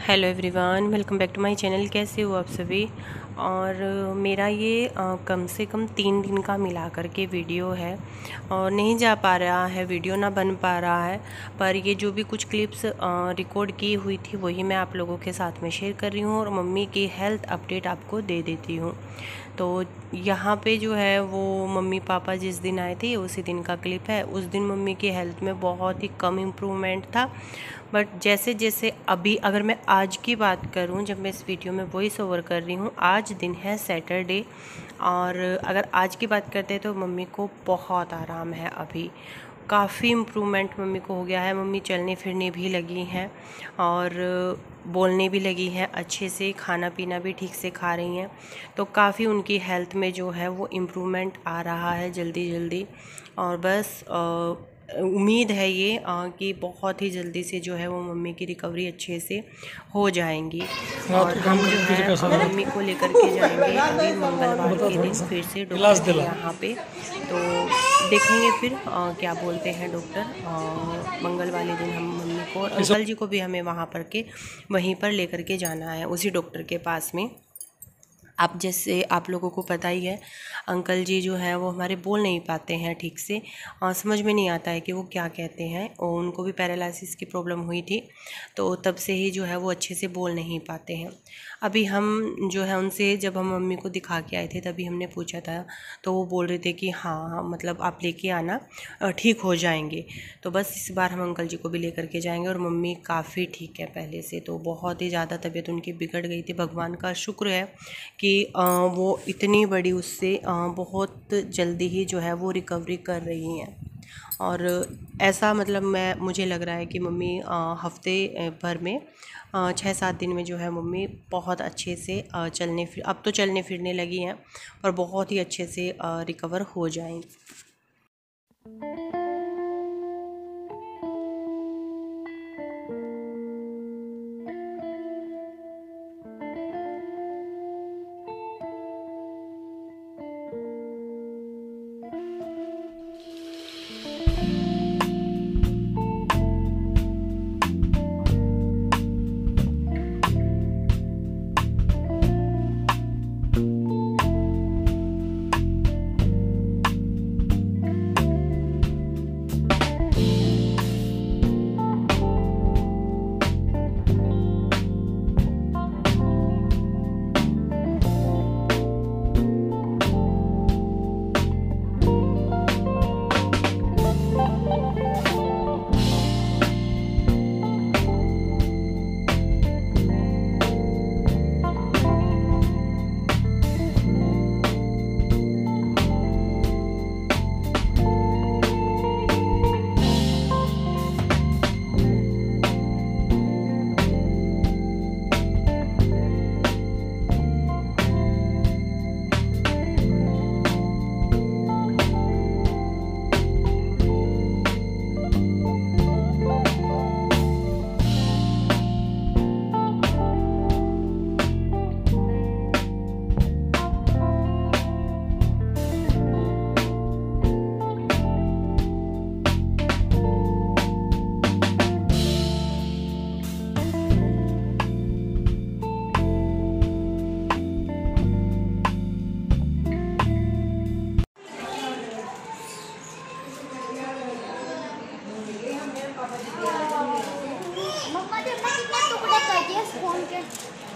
Hello everyone, welcome back to my channel. कैसे हो आप सभी। और मेरा ये कम से कम 3 दिन का मिला कर के वीडियो है और नहीं जा पा रहा है, वीडियो ना बन पा रहा है, पर ये जो भी कुछ क्लिप्स रिकॉर्ड की हुई थी वही मैं आप लोगों के साथ में शेयर कर रही हूँ और मम्मी की हेल्थ अपडेट आपको दे देती हूँ। तो यहाँ पे जो है वो मम्मी पापा जिस दिन आए थे उसी दिन का क्लिप है। उस दिन मम्मी की हेल्थ में बहुत ही कम इम्प्रूवमेंट था, बट जैसे जैसे अभी अगर मैं आज की बात करूं, जब मैं इस वीडियो में वॉइस ओवर कर रही हूं, आज दिन है सैटरडे, और अगर आज की बात करते हैं तो मम्मी को बहुत आराम है। अभी काफ़ी इम्प्रूवमेंट मम्मी को हो गया है। मम्मी चलने फिरने भी लगी हैं और बोलने भी लगी हैं अच्छे से, खाना पीना भी ठीक से खा रही हैं। तो काफ़ी उनकी हेल्थ में जो है वो इम्प्रूवमेंट आ रहा है जल्दी जल्दी। और बस उम्मीद है ये कि बहुत ही जल्दी से जो है वो मम्मी की रिकवरी अच्छे से हो जाएंगी। और हम जो है मम्मी को लेकर के जाएंगे अभी मंगलवार के दिन फिर से डॉक्टर के यहाँ पे। तो देखेंगे फिर क्या बोलते हैं डॉक्टर। मंगल वाले दिन हम मम्मी को और अंकल जी को भी हमें वहाँ पर के वहीं पर लेकर के जाना है, उसी डॉक्टर के पास में। आप जैसे आप लोगों को पता ही है, अंकल जी जो है वो हमारे बोल नहीं पाते हैं ठीक से, और समझ में नहीं आता है कि वो क्या कहते हैं। और उनको भी पैरालिसिस की प्रॉब्लम हुई थी, तो तब से ही जो है वो अच्छे से बोल नहीं पाते हैं। अभी हम जो है उनसे जब हम मम्मी को दिखा के आए थे तभी हमने पूछा था, तो वो बोल रहे थे कि हाँ मतलब आप लेके आना, ठीक हो जाएंगे। तो बस इस बार हम अंकल जी को भी लेकर के जाएंगे। और मम्मी काफ़ी ठीक है पहले से, तो बहुत ही ज़्यादा तबीयत उनकी बिगड़ गई थी। भगवान का शुक्र है कि वो इतनी बड़ी उससे बहुत जल्दी ही जो है वो रिकवरी कर रही हैं। और ऐसा मतलब मुझे लग रहा है कि मम्मी हफ्ते भर में 6-7 दिन में जो है मम्मी बहुत अच्छे से अब तो चलने फिरने लगी हैं और बहुत ही अच्छे से रिकवर हो जाएंगी।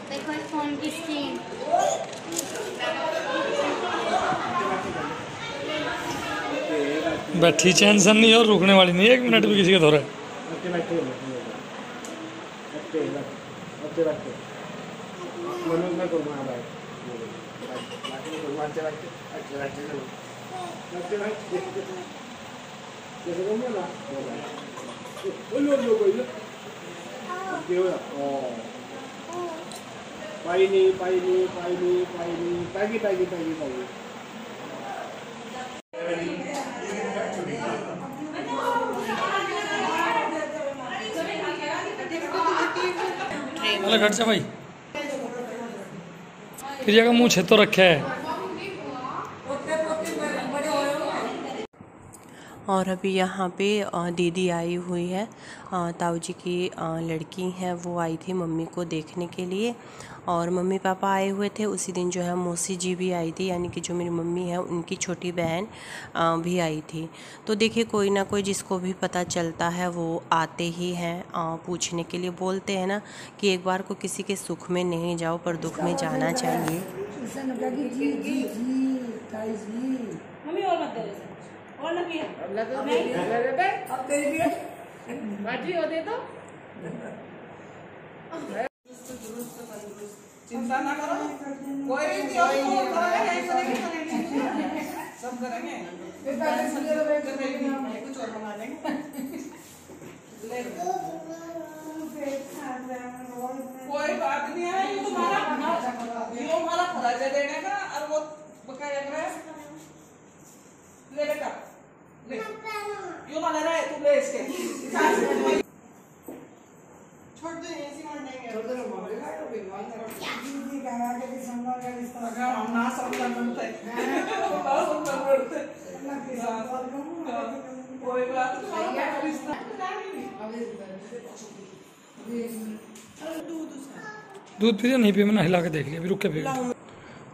देखो इस फोन की स्क्रीन। बैठी टेंशन नहीं और रुकने वाली नहीं, 1 मिनट भी किसी का दौरा है। घट जा भाई, फिर जगह मुँह छे तो रखे है। और अभी यहाँ पे दीदी आई हुई है, ताऊ जी की लड़की है, वो आई थी मम्मी को देखने के लिए। और मम्मी पापा आए हुए थे उसी दिन जो है मौसी जी भी आई थी, यानी कि जो मेरी मम्मी है उनकी छोटी बहन भी आई थी। तो देखिए कोई ना कोई जिसको भी पता चलता है वो आते ही हैं पूछने के लिए। बोलते हैं ना कि एक बार को किसी के सुख में नहीं जाओ पर दुख में जाना चाहिए। चिंता ना करो, कोई भी सब करेंगे, कुछ और बना देंगे। कोई बात नहीं है, ये हमारा फर्ज है देने का। और वो बकाया है, ले बेटा ले, यो वाला रहे तू ले इसके छोड़ दे, ऐसी मान देंगे। छोड़ दे अगर हम ना समझा बनते कोई बात दूध पी नहीं पी, मैंने हिला के देख लिया, अभी रुक के पी।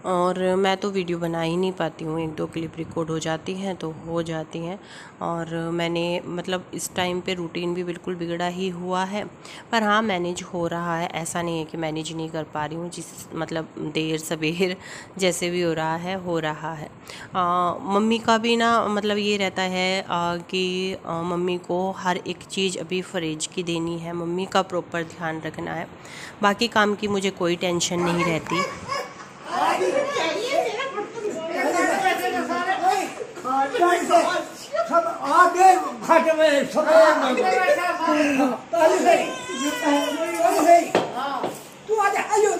और मैं तो वीडियो बना ही नहीं पाती हूँ, 1-2 क्लिप रिकॉर्ड हो जाती हैं तो हो जाती हैं। और मैंने मतलब इस टाइम पे रूटीन भी बिल्कुल बिगड़ा ही हुआ है, पर हाँ मैनेज हो रहा है। ऐसा नहीं है कि मैनेज नहीं कर पा रही हूँ, जिस मतलब देर सबेर जैसे भी हो रहा है। मम्मी का भी ना मतलब ये रहता है कि मम्मी को हर एक चीज़ अभी फ्रिज की देनी है, मम्मी का प्रॉपर ध्यान रखना है। बाकी काम की मुझे कोई टेंशन नहीं रहती। सब आगे घाट में सब तू आजा आयो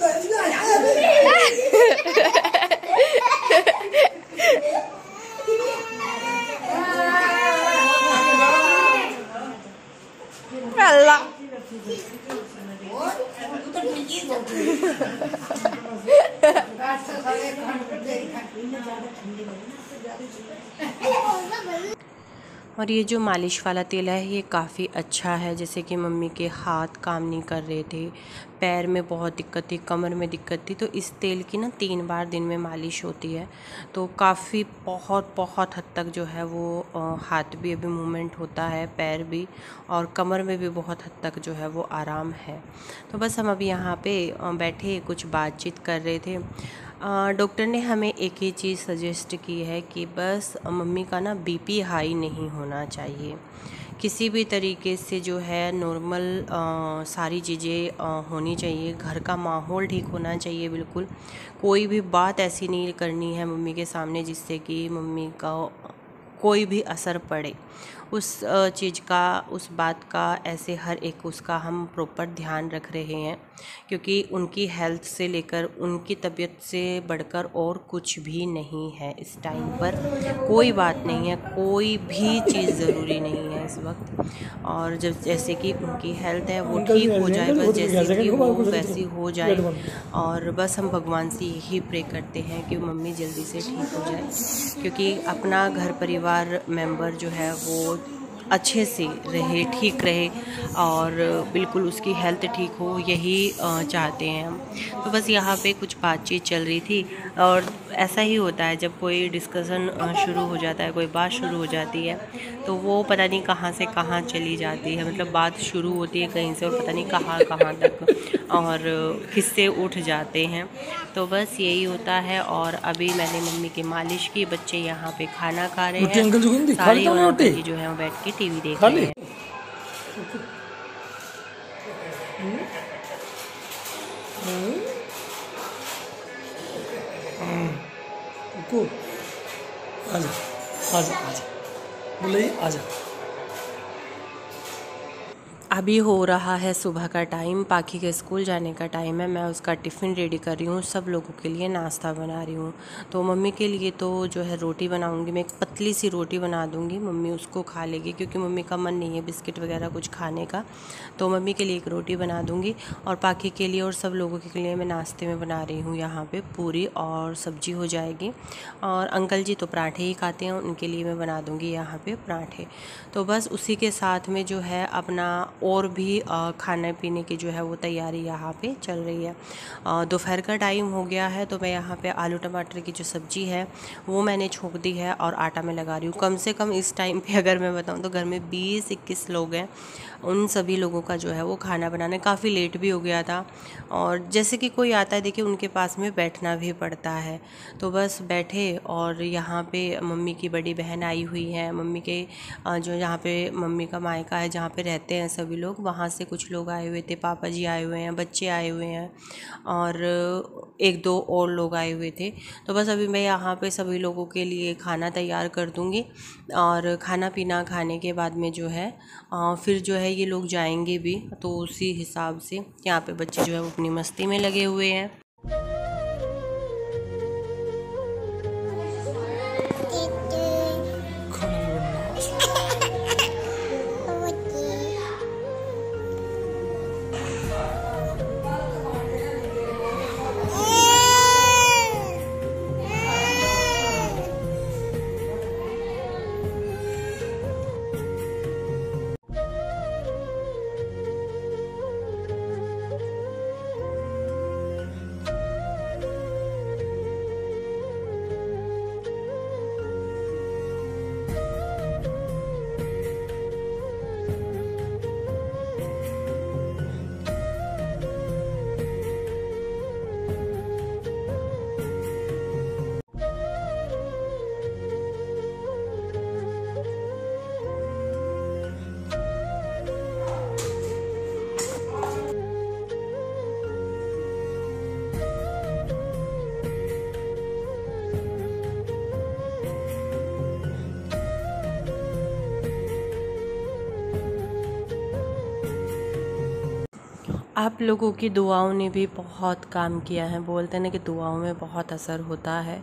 अल्लाह और ये जो मालिश वाला तेल है ये काफ़ी अच्छा है। जैसे कि मम्मी के हाथ काम नहीं कर रहे थे, पैर में बहुत दिक्कत थी, कमर में दिक्कत थी, तो इस तेल की ना 3 बार दिन में मालिश होती है। तो काफ़ी बहुत हद तक जो है वो हाथ भी अभी मूवमेंट होता है, पैर भी, और कमर में भी बहुत हद तक जो है वो आराम है। तो बस हम अभी यहाँ पे बैठे कुछ बातचीत कर रहे थे। डॉक्टर ने हमें एक ही चीज़ सजेस्ट की है कि बस मम्मी का ना बीपी हाई नहीं होना चाहिए। किसी भी तरीके से जो है नॉर्मल सारी चीज़ें होनी चाहिए, घर का माहौल ठीक होना चाहिए बिल्कुल। कोई भी बात ऐसी नहीं करनी है मम्मी के सामने जिससे कि मम्मी का कोई भी असर पड़े। उस चीज़ का, उस बात का ऐसे हर एक उसका हम प्रॉपर ध्यान रख रहे हैं, क्योंकि उनकी हेल्थ से लेकर उनकी तबीयत से बढ़कर और कुछ भी नहीं है। इस टाइम पर कोई बात नहीं है, कोई भी चीज़ ज़रूरी नहीं है इस वक्त। और जब जैसे कि उनकी हेल्थ है वो ठीक हो जाए, बस जैसे कि वो वैसी हो जाए। और बस हम भगवान से यही प्रे करते हैं कि मम्मी जल्दी से ठीक हो जाए, क्योंकि अपना घर परिवार मेंबर जो है वो अच्छे से रहे, ठीक रहे और बिल्कुल उसकी हेल्थ ठीक हो, यही चाहते हैं हम। तो बस यहाँ पे कुछ बातचीत चल रही थी, और ऐसा ही होता है जब कोई डिस्कशन शुरू हो जाता है, कोई बात शुरू हो जाती है तो वो पता नहीं कहाँ से कहाँ चली जाती है। मतलब बात शुरू होती है कहीं से और पता नहीं कहाँ तक, और किस्से उठ जाते हैं। तो बस यही होता है। और अभी मैंने मम्मी की मालिश की, बच्चे यहाँ पे खाना खा रहे हैं, सारे और जो है वो बैठ के टीवी देख रहे हैं। आजा आजा आजा बोले आजा। अभी हो रहा है सुबह का टाइम, पाखी के स्कूल जाने का टाइम है। मैं उसका टिफ़िन रेडी कर रही हूँ, सब लोगों के लिए नाश्ता बना रही हूँ। तो मम्मी के लिए तो जो है रोटी बनाऊँगी, मैं एक पतली सी रोटी बना दूँगी, मम्मी उसको खा लेगी क्योंकि मम्मी का मन नहीं है बिस्किट वगैरह कुछ खाने का। तो मम्मी के लिए एक रोटी बना दूँगी और पाखी के लिए और सब लोगों के लिए मैं नाश्ते में बना रही हूँ यहाँ पर पूरी और सब्जी हो जाएगी। और अंकल जी तो पराठे ही खाते हैं, उनके लिए मैं बना दूँगी यहाँ पर पराठे। तो बस उसी के साथ में जो है अपना और भी खाने पीने की जो है वो तैयारी यहाँ पे चल रही है। दोपहर का टाइम हो गया है तो मैं यहाँ पे आलू टमाटर की जो सब्ज़ी है वो मैंने छोंक दी है और आटा में लगा रही हूँ। कम से कम इस टाइम पे अगर मैं बताऊँ तो घर में 20-21 लोग हैं। उन सभी लोगों का जो है वो खाना बनाना काफ़ी लेट भी हो गया था और जैसे कि कोई आता है देखिए उनके पास में बैठना भी पड़ता है। तो बस बैठे और यहाँ पे मम्मी की बड़ी बहन आई हुई है, मम्मी के जो यहाँ पे मम्मी का मायका है जहाँ पे रहते हैं सभी लोग, वहाँ से कुछ लोग आए हुए थे, पापा जी आए हुए हैं, बच्चे आए हुए हैं और 1-2 और लोग आए हुए थे। तो बस अभी मैं यहाँ पे सभी लोगों के लिए खाना तैयार कर दूँगी और खाना पीना खाने के बाद में जो है फिर जो है ये लोग जाएंगे भी। तो उसी हिसाब से यहाँ पे बच्चे जो है वो अपनी मस्ती में लगे हुए हैं। आप लोगों की दुआओं ने भी बहुत काम किया है। बोलते हैं ना कि दुआओं में बहुत असर होता है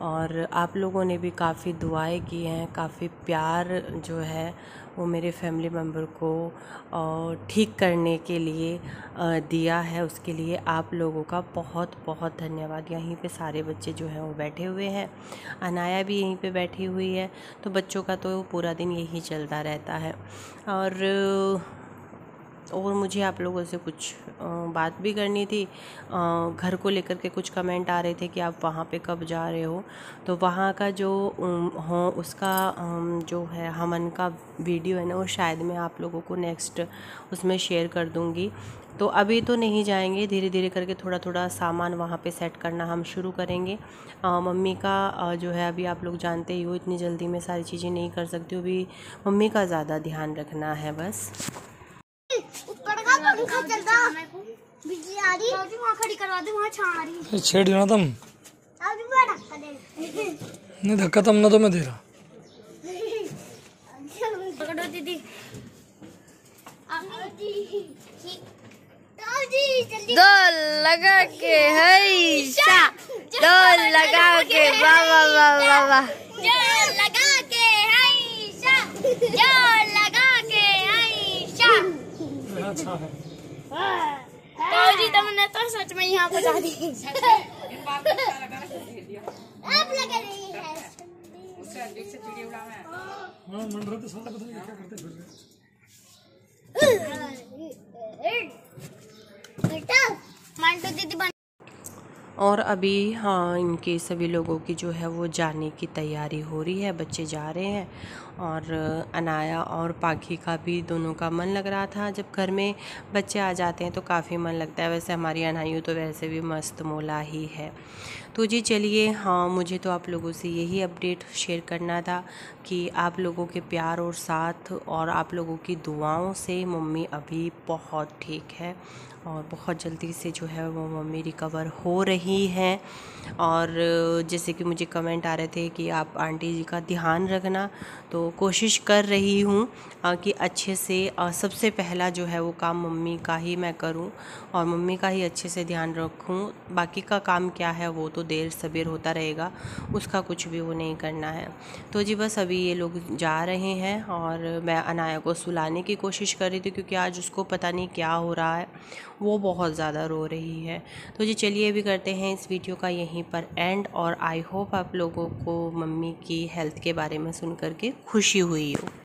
और आप लोगों ने भी काफ़ी दुआएं की हैं, काफ़ी प्यार जो है वो मेरे फैमिली मेम्बर को ठीक करने के लिए दिया है। उसके लिए आप लोगों का बहुत बहुत धन्यवाद। यहीं पे सारे बच्चे जो हैं वो बैठे हुए हैं, अनाया भी यहीं पे बैठी हुई है। तो बच्चों का तो पूरा दिन यही चलता रहता है। और मुझे आप लोगों से कुछ बात भी करनी थी। घर को लेकर के कुछ कमेंट आ रहे थे कि आप वहाँ पे कब जा रहे हो। तो वहाँ का जो हो उसका जो है हमन का वीडियो है ना वो शायद मैं आप लोगों को नेक्स्ट उसमें शेयर कर दूँगी। तो अभी तो नहीं जाएंगे, धीरे धीरे करके थोड़ा थोड़ा सामान वहाँ पे सेट करना हम शुरू करेंगे। मम्मी का जो है अभी आप लोग जानते ही हो इतनी जल्दी में सारी चीज़ें नहीं कर सकती हूँ, अभी मम्मी का ज़्यादा ध्यान रखना है बस। पंखा चलता, बिजली आ रही, वहाँ खड़ी करवा दे, वहाँ छां आ रही। छेड़ देना तुम, अभी मैं धक्का दे। नहीं धक्का तुम ना तो मैं दे रहा। पकड़ो दीदी। दो लगा के हैशा, दो लगा के बाबा बाबा बाबा, जो लगा के हैशा, जो लगा के हैशा। अच्छा है। जी तुमने तो सच में यहाँ पहुँचा दी। आप लगा रही है। हाँ मन रहा तो साला पता नहीं क्या करते फिर बेटा मंटू दीदी बन। और अभी हाँ इनके सभी लोगों की जो है वो जाने की तैयारी हो रही है, बच्चे जा रहे हैं। और अनाया और पाखी का भी दोनों का मन लग रहा था। जब घर में बच्चे आ जाते हैं तो काफ़ी मन लगता है। वैसे हमारी अनायू तो वैसे भी मस्त मौला ही है। तो जी चलिए, हाँ मुझे तो आप लोगों से यही अपडेट शेयर करना था कि आप लोगों के प्यार और साथ और आप लोगों की दुआओं से मम्मी अभी बहुत ठीक है और बहुत जल्दी से जो है वो मम्मी रिकवर हो रही ही हैं। और जैसे कि मुझे कमेंट आ रहे थे कि आप आंटी जी का ध्यान रखना, तो कोशिश कर रही हूँ कि अच्छे से सबसे पहला जो है वो काम मम्मी का ही मैं करूँ और मम्मी का ही अच्छे से ध्यान रखूँ। बाकी का काम क्या है वो तो देर सबेर होता रहेगा, उसका कुछ भी वो नहीं करना है। तो जी बस अभी ये लोग जा रहे हैं और मैं अनाया को सुलाने की कोशिश कर रही थी, क्योंकि आज उसको पता नहीं क्या हो रहा है, वो बहुत ज़्यादा रो रही है। तो जी चलिए अभी करते हैं इस वीडियो का यहीं पर एंड, और आई होप आप लोगों को मम्मी की हेल्थ के बारे में सुन कर के खुशी हुई हो।